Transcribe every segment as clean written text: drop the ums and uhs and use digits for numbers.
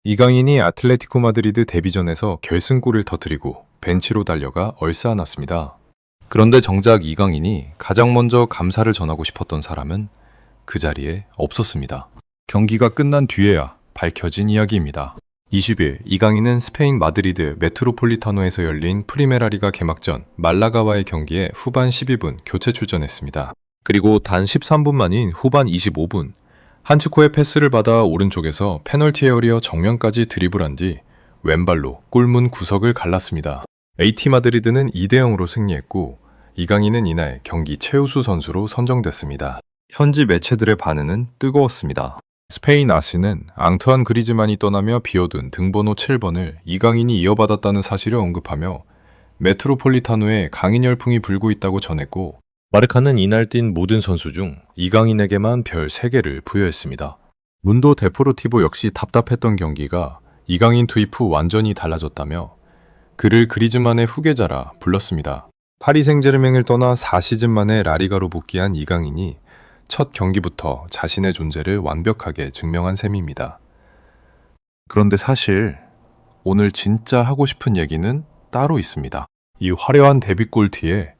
이강인이 아틀레티코 마드리드 데뷔전에서 결승골을 터뜨리고 벤치로 달려가 얼싸안았습니다. 그런데 정작 이강인이 가장 먼저 감사를 전하고 싶었던 사람은 그 자리에 없었습니다. 경기가 끝난 뒤에야 밝혀진 이야기입니다. 20일 이강인은 스페인 마드리드 메트로폴리타노에서 열린 프리메라리가 개막전 말라가와의 경기에 후반 12분 교체 출전했습니다. 그리고 단 13분 만인 후반 25분 한츠코의 패스를 받아 오른쪽에서 페널티 에어리어 정면까지 드리블한 뒤 왼발로 골문 구석을 갈랐습니다. AT 마드리드는 2대0으로 승리했고 이강인은 이날 경기 최우수 선수로 선정됐습니다. 현지 매체들의 반응은 뜨거웠습니다. 스페인 아스는 앙투안 그리즈만이 떠나며 비워둔 등번호 7번을 이강인이 이어받았다는 사실을 언급하며 메트로폴리타노에 강인 열풍이 불고 있다고 전했고 마르카는 이날 뛴 모든 선수 중 이강인에게만 별 3개를 부여했습니다. 문도 데포르티보 역시 답답했던 경기가 이강인 투입 후 완전히 달라졌다며 그를 그리즈만의 후계자라 불렀습니다. 파리 생제르맹을 떠나 4시즌 만에 라리가로 복귀한 이강인이 첫 경기부터 자신의 존재를 완벽하게 증명한 셈입니다. 그런데 사실 오늘 진짜 하고 싶은 얘기는 따로 있습니다. 이 화려한 데뷔골 뒤에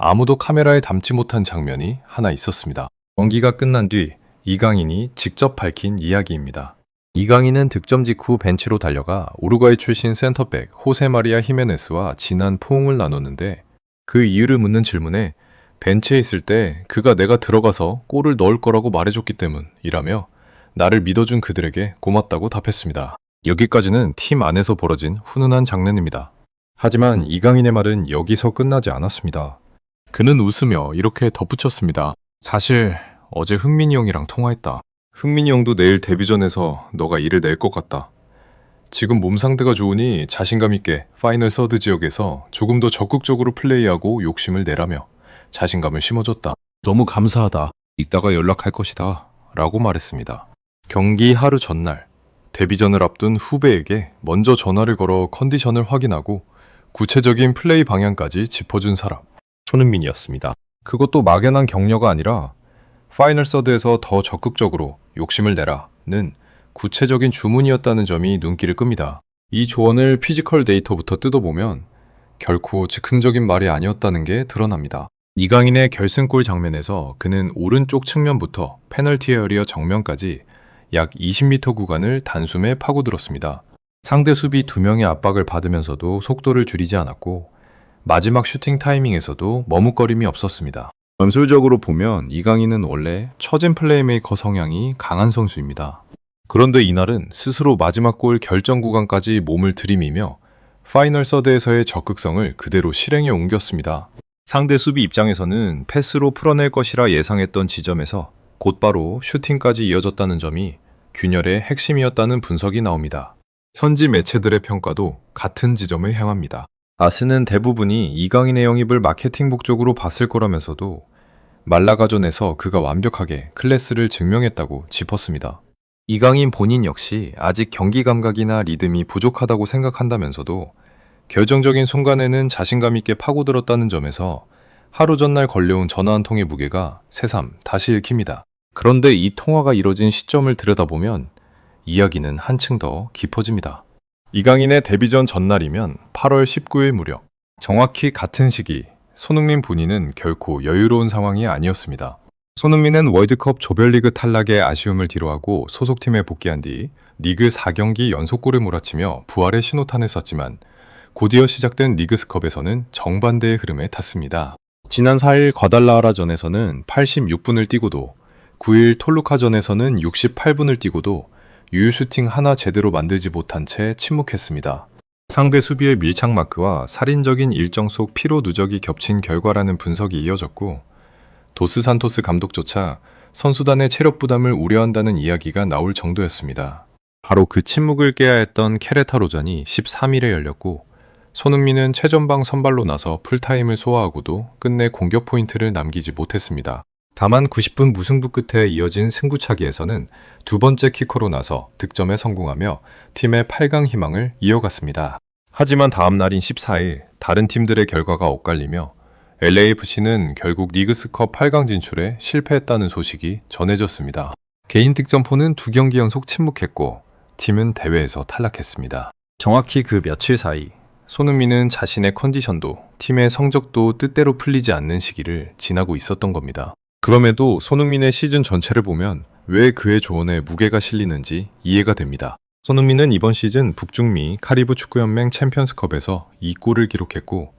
아무도 카메라에 담지 못한 장면이 하나 있었습니다. 경기가 끝난 뒤 이강인이 직접 밝힌 이야기입니다. 이강인은 득점 직후 벤치로 달려가 우루과이 출신 센터백 호세 마리아 히메네스와 진한 포옹을 나눴는데 그 이유를 묻는 질문에 벤치에 있을 때 그가 내가 들어가서 골을 넣을 거라고 말해줬기 때문이라며 나를 믿어준 그들에게 고맙다고 답했습니다. 여기까지는 팀 안에서 벌어진 훈훈한 장면입니다. 하지만 이강인의 말은 여기서 끝나지 않았습니다. 그는 웃으며 이렇게 덧붙였습니다. 사실 어제 흥민이 형이랑 통화했다. 흥민이 형도 내일 데뷔전에서 너가 일을 낼 것 같다. 지금 몸 상태가 좋으니 자신감 있게 파이널 서드 지역에서 조금 더 적극적으로 플레이하고 욕심을 내라며 자신감을 심어줬다. 너무 감사하다. 이따가 연락할 것이다. 라고 말했습니다. 경기 하루 전날 데뷔전을 앞둔 후배에게 먼저 전화를 걸어 컨디션을 확인하고 구체적인 플레이 방향까지 짚어준 사람 손흥민이었습니다. 그것도 막연한 격려가 아니라 파이널 서드에서 더 적극적으로 욕심을 내라는 구체적인 주문이었다는 점이 눈길을 끕니다. 이 조언을 피지컬 데이터부터 뜯어보면 결코 즉흥적인 말이 아니었다는 게 드러납니다. 이강인의 결승골 장면에서 그는 오른쪽 측면부터 페널티 에어리어 정면까지 약 20m 구간을 단숨에 파고들었습니다. 상대 수비 2명의 압박을 받으면서도 속도를 줄이지 않았고 마지막 슈팅 타이밍에서도 머뭇거림이 없었습니다. 전술적으로 보면 이강인은 원래 처진 플레이메이커 성향이 강한 선수입니다. 그런데 이날은 스스로 마지막 골 결정 구간까지 몸을 들이미며 파이널 서드에서의 적극성을 그대로 실행에 옮겼습니다. 상대 수비 입장에서는 패스로 풀어낼 것이라 예상했던 지점에서 곧바로 슈팅까지 이어졌다는 점이 균열의 핵심이었다는 분석이 나옵니다. 현지 매체들의 평가도 같은 지점을 향합니다. 아스는 대부분이 이강인의 영입을 마케팅 목적으로 봤을 거라면서도 말라가전에서 그가 완벽하게 클래스를 증명했다고 짚었습니다. 이강인 본인 역시 아직 경기 감각이나 리듬이 부족하다고 생각한다면서도 결정적인 순간에는 자신감 있게 파고들었다는 점에서 하루 전날 걸려온 전화 한 통의 무게가 새삼 다시 읽힙니다. 그런데 이 통화가 이뤄진 시점을 들여다보면 이야기는 한층 더 깊어집니다. 이강인의 데뷔전 전날이면 8월 19일 무렵. 정확히 같은 시기 손흥민 본인은 결코 여유로운 상황이 아니었습니다. 손흥민은 월드컵 조별리그 탈락의 아쉬움을 뒤로하고 소속팀에 복귀한 뒤 리그 4경기 연속골을 몰아치며 부활의 신호탄을 쐈지만 곧이어 시작된 리그스컵에서는 정반대의 흐름에 탔습니다. 지난 4일 과달라하라전에서는 86분을 뛰고도 9일 톨루카전에서는 68분을 뛰고도 유효슈팅 하나 제대로 만들지 못한 채 침묵했습니다. 상대 수비의 밀착 마크와 살인적인 일정 속 피로 누적이 겹친 결과라는 분석이 이어졌고 도스 산토스 감독조차 선수단의 체력 부담을 우려한다는 이야기가 나올 정도였습니다. 바로 그 침묵을 깨야 했던 케레타로전이 13일에 열렸고 손흥민은 최전방 선발로 나서 풀타임을 소화하고도 끝내 공격 포인트를 남기지 못했습니다. 다만 90분 무승부 끝에 이어진 승부차기에서는 두 번째 키커로 나서 득점에 성공하며 팀의 8강 희망을 이어갔습니다. 하지만 다음 날인 14일 다른 팀들의 결과가 엇갈리며 LAFC는 결국 리그스컵 8강 진출에 실패했다는 소식이 전해졌습니다. 개인 득점포는 2경기 연속 침묵했고 팀은 대회에서 탈락했습니다. 정확히 그 며칠 사이 손흥민은 자신의 컨디션도 팀의 성적도 뜻대로 풀리지 않는 시기를 지나고 있었던 겁니다. 그럼에도 손흥민의 시즌 전체를 보면 왜 그의 조언에 무게가 실리는지 이해가 됩니다. 손흥민은 이번 시즌 북중미 카리브 축구연맹 챔피언스컵에서 2골을 기록했고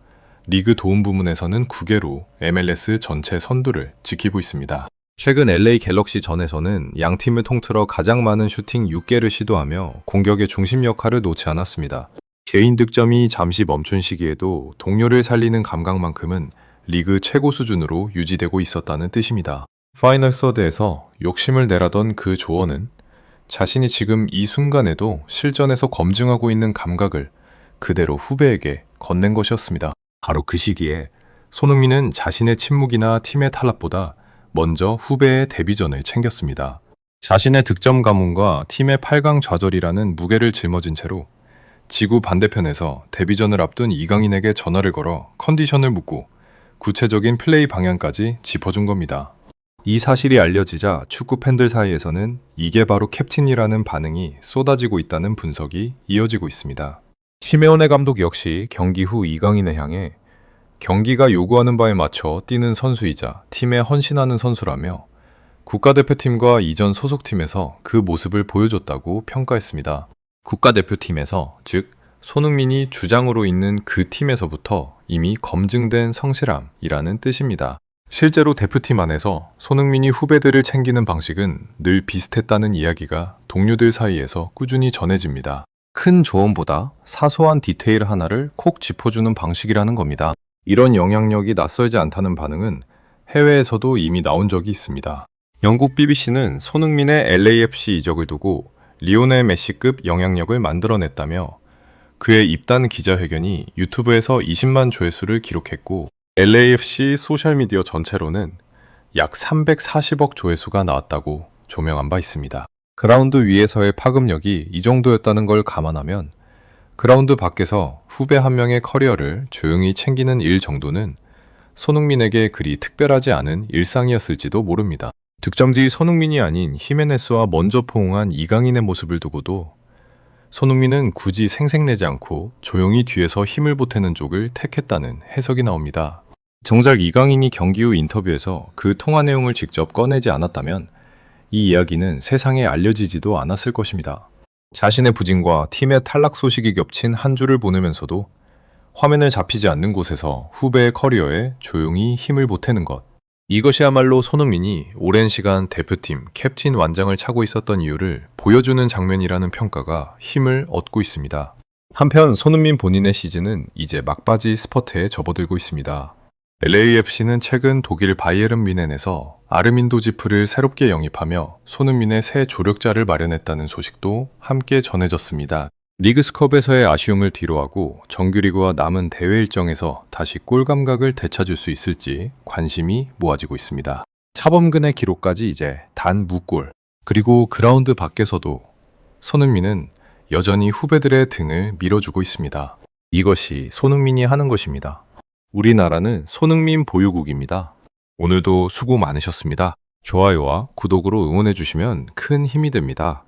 리그 도움 부문에서는 9개로 MLS 전체 선두를 지키고 있습니다. 최근 LA 갤럭시 전에서는 양 팀을 통틀어 가장 많은 슈팅 6개를 시도하며 공격의 중심 역할을 놓지 않았습니다. 개인 득점이 잠시 멈춘 시기에도 동료를 살리는 감각만큼은 리그 최고 수준으로 유지되고 있었다는 뜻입니다. 파이널 서드에서 욕심을 내라던 그 조언은 자신이 지금 이 순간에도 실전에서 검증하고 있는 감각을 그대로 후배에게 건넨 것이었습니다. 바로 그 시기에 손흥민은 자신의 침묵이나 팀의 탈락보다 먼저 후배의 데뷔전을 챙겼습니다. 자신의 득점 가문과 팀의 8강 좌절이라는 무게를 짊어진 채로 지구 반대편에서 데뷔전을 앞둔 이강인에게 전화를 걸어 컨디션을 묻고 구체적인 플레이 방향까지 짚어준 겁니다. 이 사실이 알려지자 축구 팬들 사이에서는 이게 바로 캡틴이라는 반응이 쏟아지고 있다는 분석이 이어지고 있습니다. 시메오네 감독 역시 경기 후 이강인을 향해 경기가 요구하는 바에 맞춰 뛰는 선수이자 팀에 헌신하는 선수라며 국가대표팀과 이전 소속팀에서 그 모습을 보여줬다고 평가했습니다. 국가대표팀에서, 즉 손흥민이 주장으로 있는 그 팀에서부터 이미 검증된 성실함이라는 뜻입니다. 실제로 대표팀 안에서 손흥민이 후배들을 챙기는 방식은 늘 비슷했다는 이야기가 동료들 사이에서 꾸준히 전해집니다. 큰 조언보다 사소한 디테일 하나를 콕 짚어주는 방식이라는 겁니다. 이런 영향력이 낯설지 않다는 반응은 해외에서도 이미 나온 적이 있습니다. 영국 BBC는 손흥민의 LAFC 이적을 두고 리오넬 메시급 영향력을 만들어냈다며 그의 입단 기자회견이 유튜브에서 20만 조회수를 기록했고 LAFC 소셜미디어 전체로는 약 340억 조회수가 나왔다고 조명한 바 있습니다. 그라운드 위에서의 파급력이 이 정도였다는 걸 감안하면 그라운드 밖에서 후배 한 명의 커리어를 조용히 챙기는 일 정도는 손흥민에게 그리 특별하지 않은 일상이었을지도 모릅니다. 득점지 손흥민이 아닌 히메네스와 먼저 포옹한 이강인의 모습을 두고도 손흥민은 굳이 생색내지 않고 조용히 뒤에서 힘을 보태는 쪽을 택했다는 해석이 나옵니다. 정작 이강인이 경기 후 인터뷰에서 그 통화 내용을 직접 꺼내지 않았다면 이 이야기는 세상에 알려지지도 않았을 것입니다. 자신의 부진과 팀의 탈락 소식이 겹친 한 주를 보내면서도 화면을 잡히지 않는 곳에서 후배의 커리어에 조용히 힘을 보태는 것. 이것이야말로 손흥민이 오랜 시간 대표팀 캡틴 완장을 차고 있었던 이유를 보여주는 장면이라는 평가가 힘을 얻고 있습니다. 한편 손흥민 본인의 시즌은 이제 막바지 스퍼트에 접어들고 있습니다. LAFC는 최근 독일 바이에른 뮌헨에서 아르민도 지프를 새롭게 영입하며 손흥민의 새 조력자를 마련했다는 소식도 함께 전해졌습니다. 리그스컵에서의 아쉬움을 뒤로하고 정규리그와 남은 대회 일정에서 다시 골 감각을 되찾을 수 있을지 관심이 모아지고 있습니다. 차범근의 기록까지 이제 단 무골. 그리고 그라운드 밖에서도 손흥민은 여전히 후배들의 등을 밀어주고 있습니다. 이것이 손흥민이 하는 것입니다. 우리나라는 손흥민 보유국입니다. 오늘도 수고 많으셨습니다. 좋아요와 구독으로 응원해주시면 큰 힘이 됩니다.